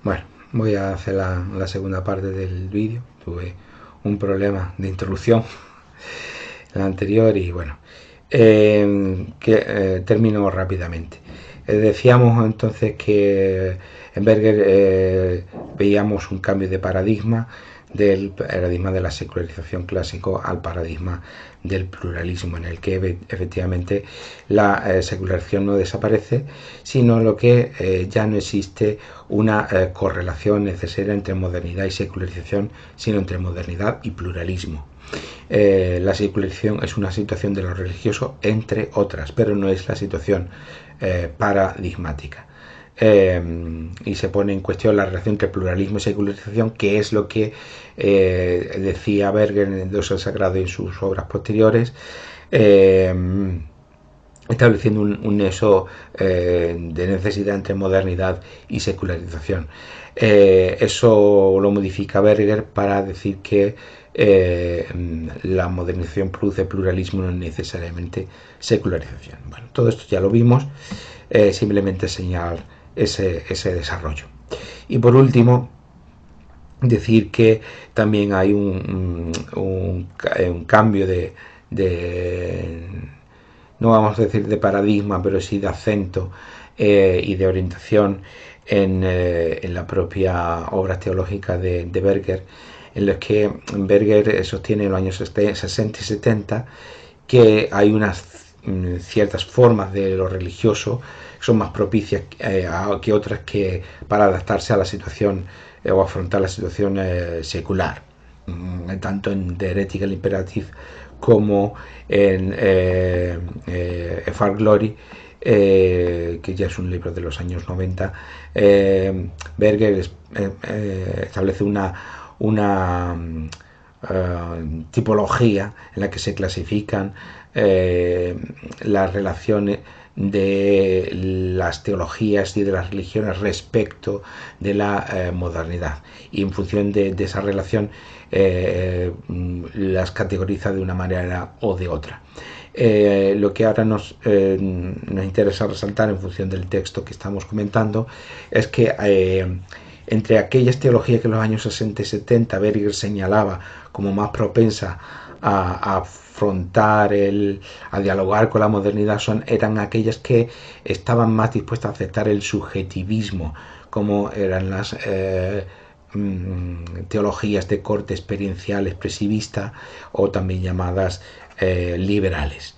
Bueno, voy a hacer la segunda parte del vídeo. Tuve un problema de interrupción en la anterior y bueno, termino rápidamente. Decíamos entonces que en Berger veíamos un cambio de paradigma del paradigma de la secularización clásico al paradigma del pluralismo, en el que efectivamente la secularización no desaparece, sino lo que ya no existe una correlación necesaria entre modernidad y secularización, sino entre modernidad y pluralismo. La secularización es una situación de lo religioso, entre otras, pero no es la situación paradigmática. Y se pone en cuestión la relación entre pluralismo y secularización, que es lo que decía Berger en el Dios el Sagrado y en sus obras posteriores, estableciendo un nexo de necesidad entre modernidad y secularización. Eso lo modifica Berger para decir que la modernización produce pluralismo, no necesariamente secularización. Bueno, todo esto ya lo vimos, simplemente señalar ese desarrollo. Y por último, decir que también hay un cambio de, no vamos a decir de paradigma, pero sí de acento y de orientación en la propia obra teológica de Berger, en los que Berger sostiene en los años 60 y 70 que hay unas ciertas formas de lo religioso que son más propicias que otras que para adaptarse a la situación o afrontar la situación secular, tanto en The Heretical Imperative como en Far Glory, que ya es un libro de los años 90. Berger establece una tipología en la que se clasifican las relaciones de las teologías y de las religiones respecto de la modernidad, y en función de esa relación las categoriza de una manera o de otra. Lo que ahora nos interesa resaltar en función del texto que estamos comentando es que entre aquellas teologías que en los años 60 y 70 Berger señalaba como más propensa a afrontar a dialogar con la modernidad, eran aquellas que estaban más dispuestas a aceptar el subjetivismo, como eran las teologías de corte experiencial expresivista, o también llamadas liberales.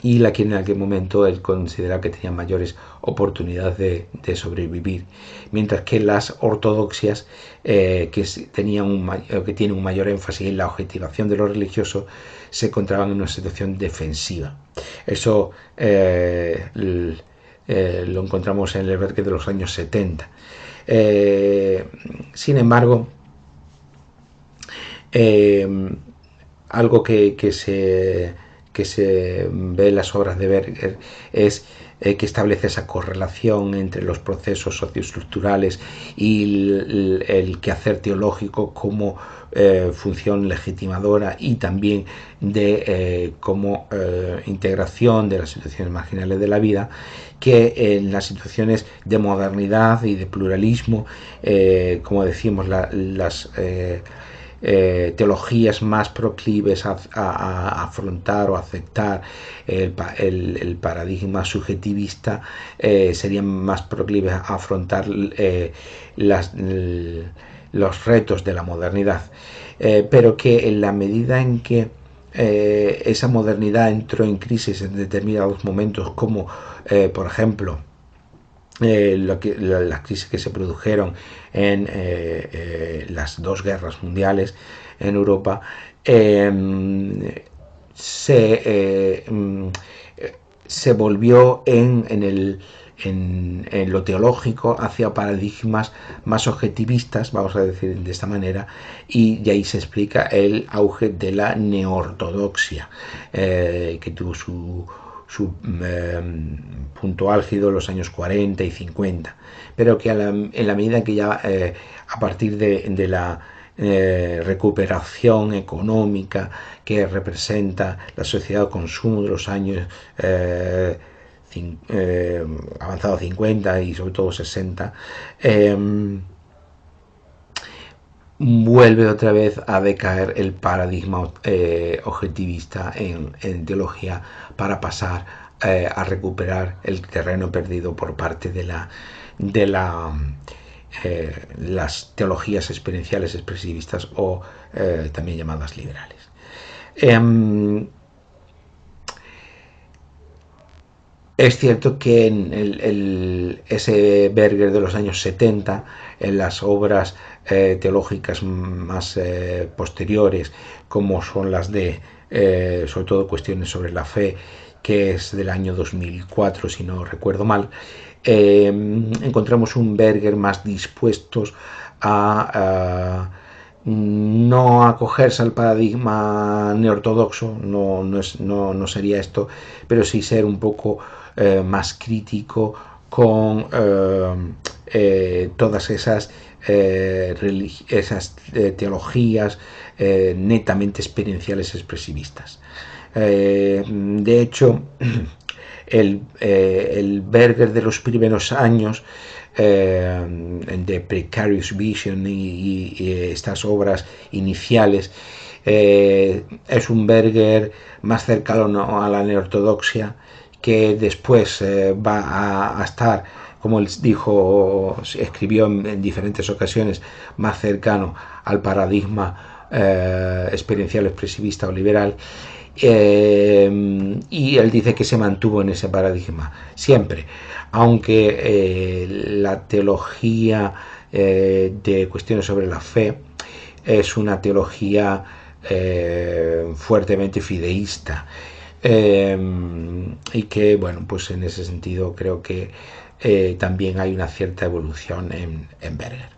Y la que en aquel momento él consideraba que tenía mayores oportunidades de sobrevivir, mientras que las ortodoxias, que tienen un mayor énfasis en la objetivación de lo religioso, se encontraban en una situación defensiva. Eso lo encontramos en el Berger de los años 70. Sin embargo, algo que se ve en las obras de Berger es que establece esa correlación entre los procesos socioestructurales y el quehacer teológico como función legitimadora, y también como integración de las situaciones marginales de la vida, que en las situaciones de modernidad y de pluralismo, como decimos, las teologías más proclives a afrontar o aceptar el paradigma subjetivista serían más proclives a afrontar los retos de la modernidad, pero que en la medida en que esa modernidad entró en crisis en determinados momentos, como por ejemplo las crisis que se produjeron en las dos guerras mundiales en Europa, se volvió en lo teológico hacia paradigmas más objetivistas, vamos a decir de esta manera, y ahí se explica el auge de la neortodoxia, que tuvo su punto álgido en los años 40 y 50, pero que en la medida que ya a partir de la recuperación económica que representa la sociedad de consumo de los años avanzado 50 y sobre todo 60, vuelve otra vez a decaer el paradigma objetivista en teología para pasar a recuperar el terreno perdido por parte de las teologías experienciales expresivistas o también llamadas liberales. Es cierto que en ese Berger de los años 70, en las obras teológicas más posteriores, como son las de, sobre todo, cuestiones sobre la fe, que es del año 2004, si no recuerdo mal, encontramos un Berger más dispuestos a no acogerse al paradigma neortodoxo, no sería esto, pero sí ser un poco más crítico con todas esas teologías netamente experienciales expresivistas. De hecho, el Berger de los primeros años, de Precarious Vision y estas obras iniciales, es un Berger más cercano a la neortodoxia, que después va a estar, como él dijo, escribió en diferentes ocasiones, más cercano al paradigma experiencial expresivista o liberal. Y él dice que se mantuvo en ese paradigma siempre, aunque la teología de cuestiones sobre la fe es una teología fuertemente fideísta, y que, bueno, pues en ese sentido creo que también hay una cierta evolución en Berger.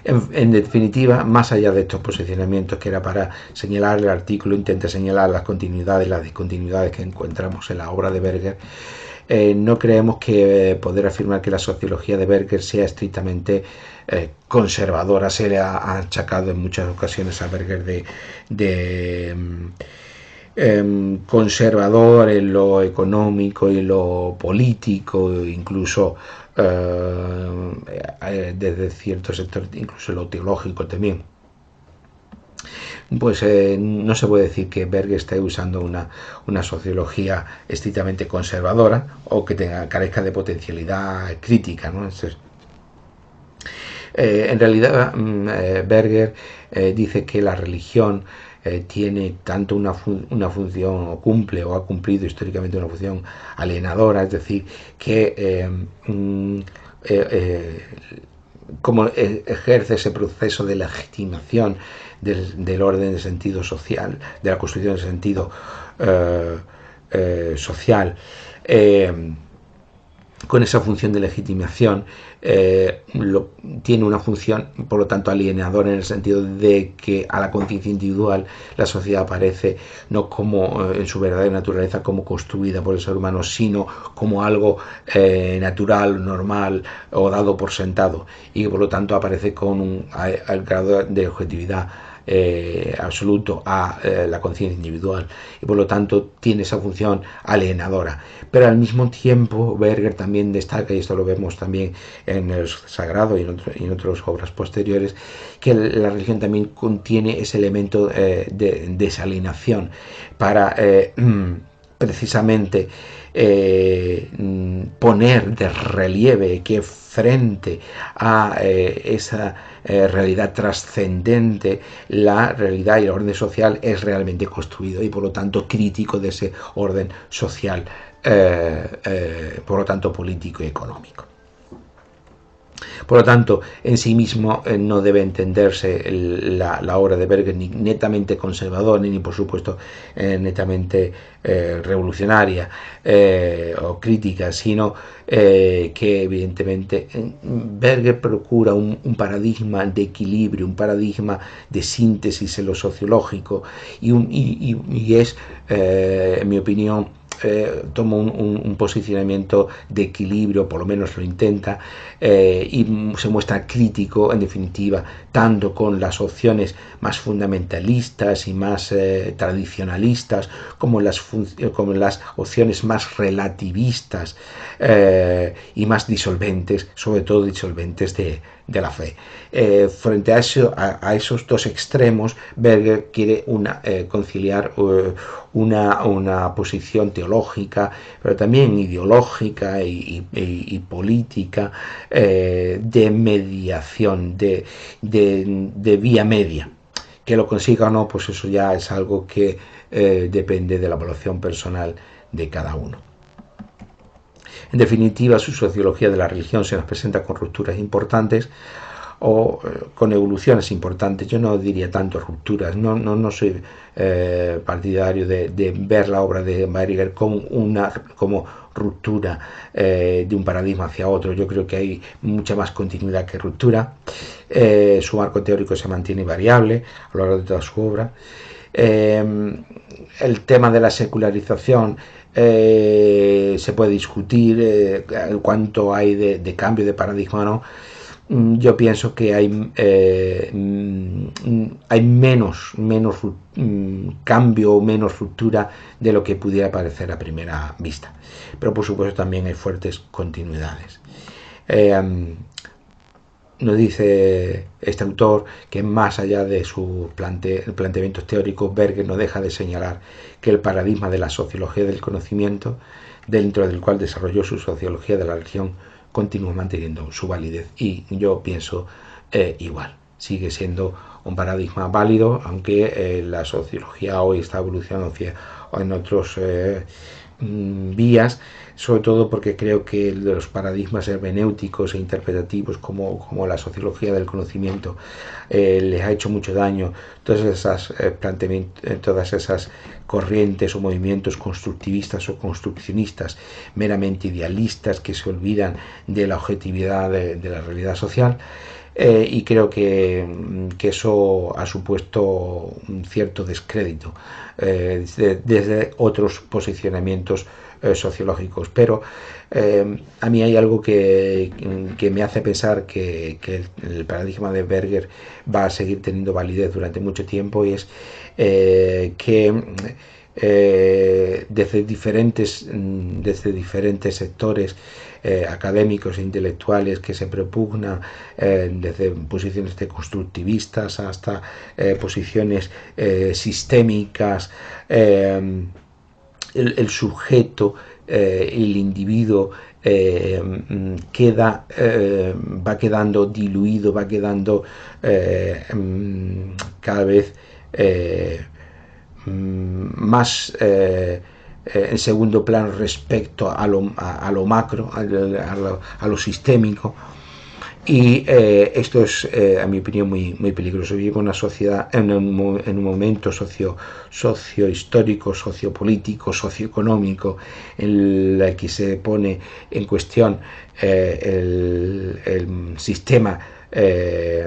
En definitiva, más allá de estos posicionamientos, que era para señalar, el artículo intenta señalar las continuidades, las discontinuidades que encontramos en la obra de Berger. No creemos que poder afirmar que la sociología de Berger sea estrictamente conservadora. Se le ha achacado en muchas ocasiones a Berger de conservador en lo económico y lo político, incluso desde cierto sector, incluso lo teológico también. Pues no se puede decir que Berger esté usando una sociología estrictamente conservadora o que carezca de potencialidad crítica, ¿no? En realidad, Berger dice que la religión tiene tanto una función, o cumple o ha cumplido históricamente una función alienadora, es decir, que como ejerce ese proceso de legitimación del orden de sentido social, de la construcción de sentido social, con esa función de legitimación, tiene una función, por lo tanto, alienadora, en el sentido de que a la conciencia individual la sociedad aparece no como en su verdadera naturaleza, como construida por el ser humano, sino como algo natural, normal o dado por sentado, y por lo tanto aparece con al grado de objetividad absoluto a la conciencia individual, y por lo tanto tiene esa función alienadora. Pero al mismo tiempo Berger también destaca, y esto lo vemos también en el Sagrado y en otras obras posteriores, que la religión también contiene ese elemento de desalienación para precisamente poner de relieve que frente a esa realidad trascendente, la realidad y el orden social es realmente construido, y por lo tanto crítico de ese orden social, por lo tanto político y económico. Por lo tanto, en sí mismo no debe entenderse la obra de Berger ni netamente conservadora, ni por supuesto netamente revolucionaria o crítica, sino que evidentemente Berger procura un paradigma de equilibrio, un paradigma de síntesis en lo sociológico, y es, en mi opinión, toma un posicionamiento de equilibrio, por lo menos lo intenta, y se muestra crítico, en definitiva, tanto con las opciones más fundamentalistas y más tradicionalistas, como como las opciones más relativistas y más disolventes, sobre todo disolventes de la fe. Frente a esos dos extremos, Berger quiere conciliar una posición teológica, pero también ideológica y política, de mediación, de vía media. Que lo consiga o no, pues eso ya es algo que depende de la evaluación personal de cada uno. En definitiva, su sociología de la religión se nos presenta con rupturas importantes o con evoluciones importantes. Yo no diría tanto rupturas, no soy partidario de ver la obra de Berger como ruptura de un paradigma hacia otro. Yo creo que hay mucha más continuidad que ruptura. Su marco teórico se mantiene variable a lo largo de toda su obra. El tema de la secularización se puede discutir cuánto hay de cambio de paradigma o no. Yo pienso que hay menos cambio, menos ruptura de lo que pudiera parecer a primera vista, pero por supuesto también hay fuertes continuidades. Nos dice este autor que más allá de sus planteamientos teóricos, Berger no deja de señalar que el paradigma de la sociología del conocimiento, dentro del cual desarrolló su sociología de la religión, continúa manteniendo su validez, y yo pienso igual. Sigue siendo un paradigma válido, aunque la sociología hoy está evolucionando en otros vías, sobre todo porque creo que los paradigmas hermenéuticos e interpretativos como la sociología del conocimiento les ha hecho mucho daño. Todas esas corrientes o movimientos constructivistas o construccionistas meramente idealistas que se olvidan de la objetividad de la realidad social. Y creo que eso ha supuesto un cierto descrédito desde otros posicionamientos sociológicos, pero a mí hay algo que me hace pensar que el paradigma de Berger va a seguir teniendo validez durante mucho tiempo, y es que desde diferentes sectores académicos e intelectuales que se propugnan desde posiciones de constructivistas hasta posiciones sistémicas, el sujeto, el individuo va quedando diluido, va quedando cada vez más en segundo plano respecto a lo macro, a lo sistémico. Y esto es, a mi opinión, muy peligroso. Vive una sociedad en un momento sociohistórico, sociopolítico, socioeconómico, en el que se pone en cuestión el sistema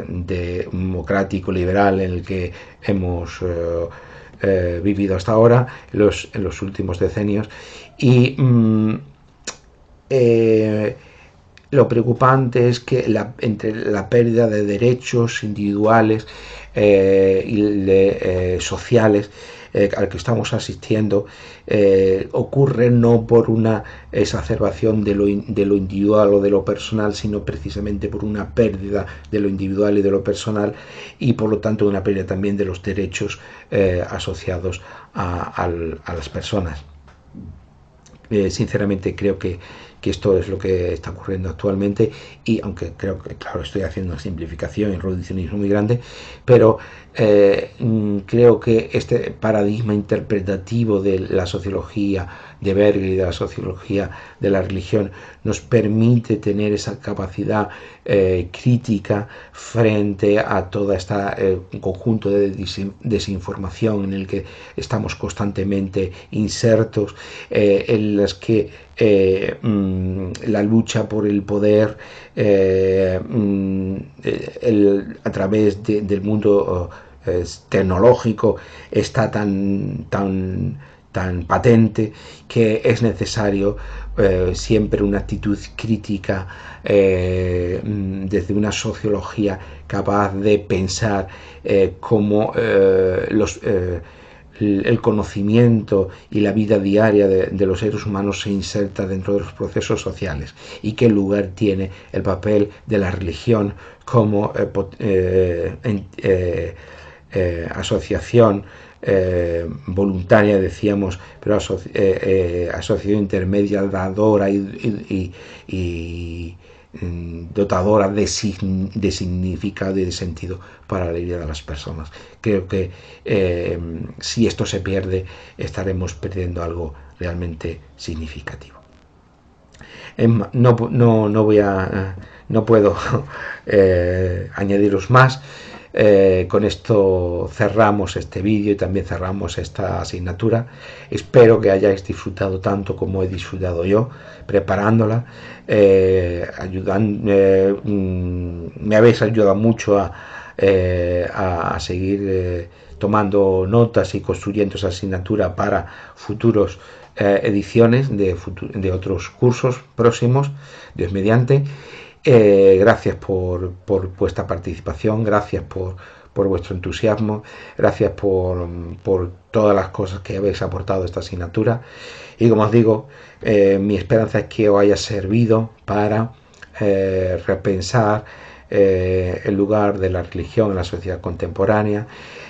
democrático liberal en el que hemos vivido hasta ahora, en los últimos decenios. Y lo preocupante es que entre la pérdida de derechos individuales y sociales al que estamos asistiendo ocurre no por una exacerbación de lo individual o de lo personal, sino precisamente por una pérdida de lo individual y de lo personal, y por lo tanto una pérdida también de los derechos asociados a las personas. Sinceramente creo que esto es lo que está ocurriendo actualmente, y aunque creo que, claro, estoy haciendo una simplificación y un reduccionismo muy grande, pero creo que este paradigma interpretativo de la sociología de Berger y de la sociología de la religión nos permite tener esa capacidad crítica frente a toda esta conjunto de desinformación en el que estamos constantemente insertos, en las que la lucha por el poder a través del mundo tecnológico está tan tan patente, que es necesario siempre una actitud crítica desde una sociología capaz de pensar cómo el conocimiento y la vida diaria de los seres humanos se inserta dentro de los procesos sociales y qué lugar tiene el papel de la religión como asociación voluntaria, decíamos, pero asociación intermedia, dadora y dotadora de significado y de sentido para la vida de las personas. Creo que si esto se pierde, estaremos perdiendo algo realmente significativo. No puedo añadiros más. Con esto cerramos este vídeo y también cerramos esta asignatura. Espero que hayáis disfrutado tanto como he disfrutado yo preparándola. Me habéis ayudado mucho a seguir tomando notas y construyendo esa asignatura para futuros ediciones de otros cursos próximos, Dios mediante. Gracias por vuestra participación, gracias por vuestro entusiasmo, gracias por todas las cosas que habéis aportado a esta asignatura. Y como os digo, mi esperanza es que os haya servido para repensar el lugar de la religión en la sociedad contemporánea,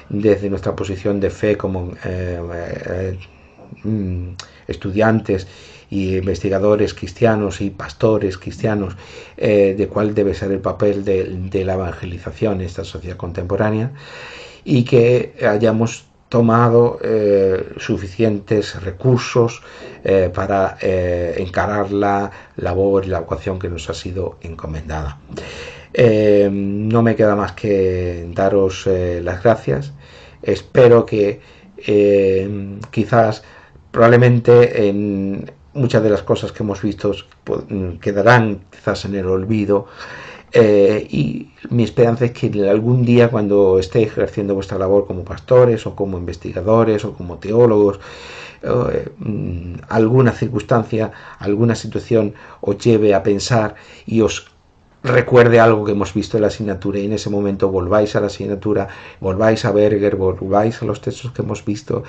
desde nuestra posición de fe como estudiantes y investigadores cristianos y pastores cristianos, de cuál debe ser el papel de la evangelización en esta sociedad contemporánea, y que hayamos tomado suficientes recursos para encarar la labor y la vocación que nos ha sido encomendada. No me queda más que daros las gracias. Espero que quizás probablemente en muchas de las cosas que hemos visto quedarán quizás en el olvido, y mi esperanza es que algún día, cuando estéis ejerciendo vuestra labor como pastores o como investigadores o como teólogos, alguna circunstancia, alguna situación os lleve a pensar y os recuerde algo que hemos visto en la asignatura, y en ese momento volváis a la asignatura, volváis a Berger, volváis a los textos que hemos visto,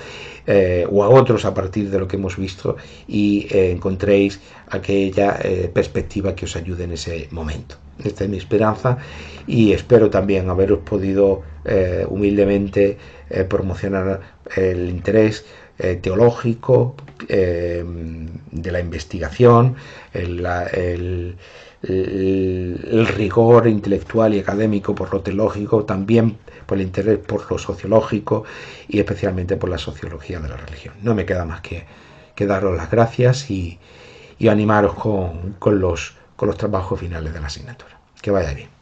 o a otros a partir de lo que hemos visto, y encontréis aquella perspectiva que os ayude en ese momento. Esta es mi esperanza, y espero también haberos podido humildemente promocionar el interés teológico, de la investigación, el rigor intelectual y académico por lo teológico, también por el interés por lo sociológico y especialmente por la sociología de la religión. No me queda más que daros las gracias y animaros con los trabajos finales de la asignatura. Que vaya bien.